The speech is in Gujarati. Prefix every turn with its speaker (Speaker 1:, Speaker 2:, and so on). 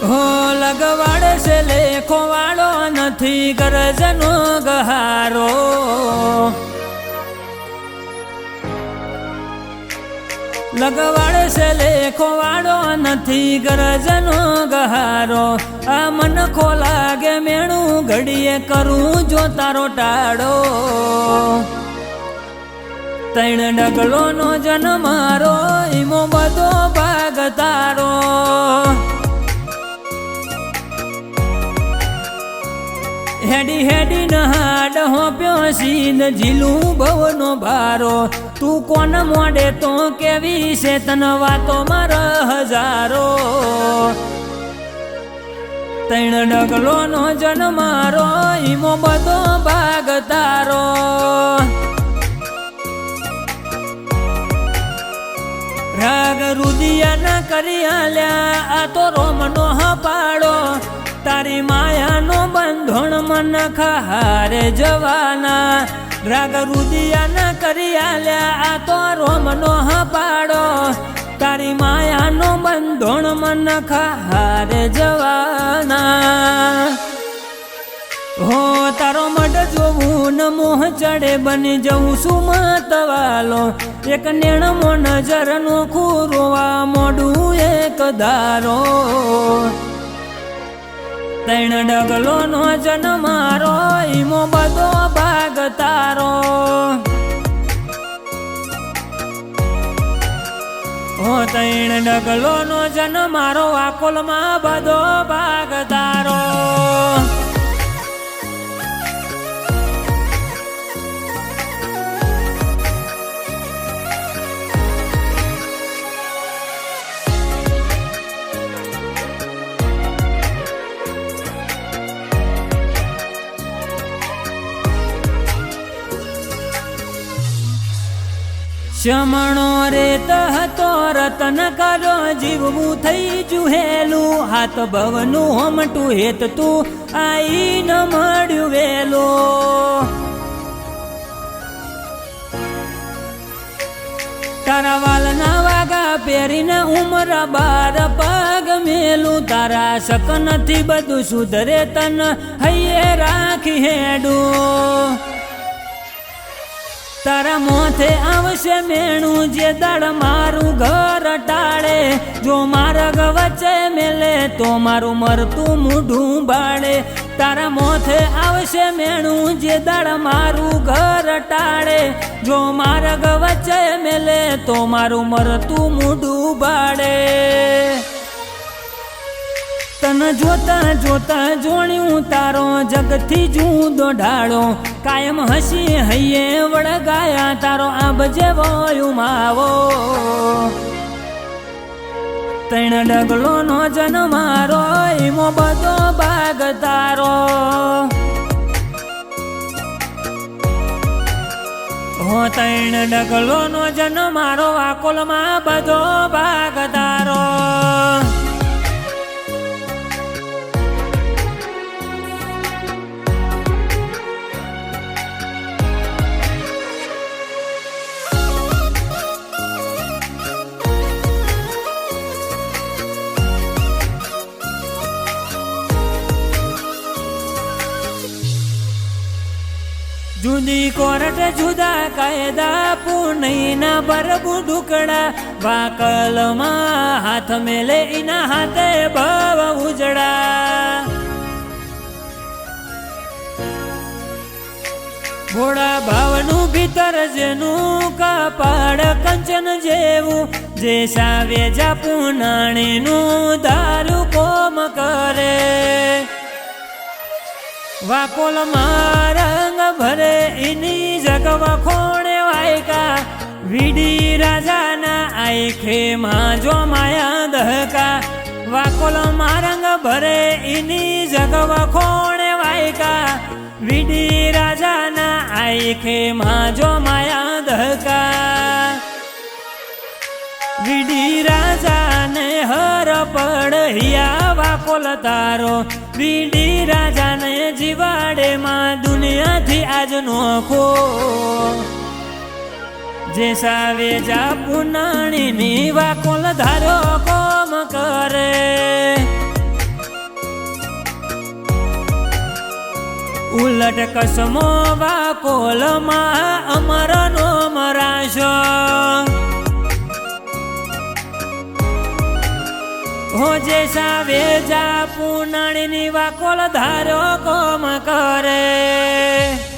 Speaker 1: હો લગવાડે છે લેખો વાળો નથી ગરજનો ગહારો લગવાડે છે લેખો વાળો નથી ગરજનો ગહારો આ મન ખો લાગે મેણું ઘડીએ કરું જો તારો ટાળો તૈણ ડગલો નો જન્મ મારો ઈમો બધો ભાગ તારો હેડી હેડી નહાડ હોપ્યો સીન ઝીલું ભવનો ભારો તું કોણ મોડે તો કેવી છે તન વાતો મારા હજારો તૈણ ડગલો નો જન્મ મારો ઈમો બધો ભાગ તારો રાગ રુદિયા ના કરી આલ્યા આ તો રોમનો હપાડો તારી માયાનો બંધોણ મન ખારે જવાના રાગ રુદિયા ના કરી આલ્યા આ તો રોમનો હપાડો તારી માયાનો બંધોણ મન ખારે જવાના હો તારો મઢ જોવું ન મોહ ચડે બની જવું સુમતવાલો એક નેણમો નજરનો ખૂરવા મોડું એક ધારો તૈણ ડગલો નો જન્મ મારો ઈમો બધો ભાગ તારો હો તૈણ ડગલો નો જન્મ મારો વાકોલમાં બધો ભાગ તારો શમણો રેત હતો રતન કરો જીવવું થઈ જુહેલું હાથ ભવનું હોમટું હેત તું આઈ ન મળ્યું વેલો તારા વાલના વાગા પહેરીને ઉમર 12 પગ મેલું તારા શક નથી બધું સુધરે તન હૈયે રાખી હેડું તારા મોથે આવશે મેણું જે દળ મારું ઘર ટાળે જો માર્ગ વચ્ચે મેલે તો મારું મરતું મૂઢું બાળે તારા મોથે આવશે મેણું જે દળ મારું ઘર ટાળે જો માર્ગ વચ્ચે મેલે તો મારું મરતું મૂઢું બાળે તન જોતા જોતા જોણ્યું તારો જગથી જુદો ઢાળો કાયમ હસી હૈયે વળગાયા તારો આબ જેવો ઉમાવો તૈણ ડગલો નો જન્મ મારો ઈમો બધો ભાગ તારો હો તૈણ ડગલો નો જન્મ મારો વાકોલમાં બધો ભાગ તારો જુદી કોરટ જુદા કાયદા પુનઈના બરબુ ઢુકડા વાકલમાં હાથ મેલે ઇના હાથે ભવ ઉજડા ભોળા ભાવનું ભીતર જેનું કપાળ કંચન જેવું જે સાવે જા પુનાણીનું દારૂ કોમ કરે વાકોલ રંગ ભરે ઇની જગવા ખોણે વાયકા વીડી રાજાના આઈખે માં જો માયા દહકા વાકોલ રંગ ભરે ઇની જગવા ખોણે વાયકા વીડી રાજાના આઈખે માં જો માયા દહકા વીડી રાજાને હર પડહિયા વાકોલ તારો વીડી રાજાને જીવાડે માં દુનિયાથી આજ નોખો જે સાવે જા પુનાણીની વાકોલ ધારો કોમ કરે ઉલટ કસમો વાકોલમાં અમરનો મરાશો હો જે સાવે જા પૂનાણીની વાકોલ ધારો કોમ કરે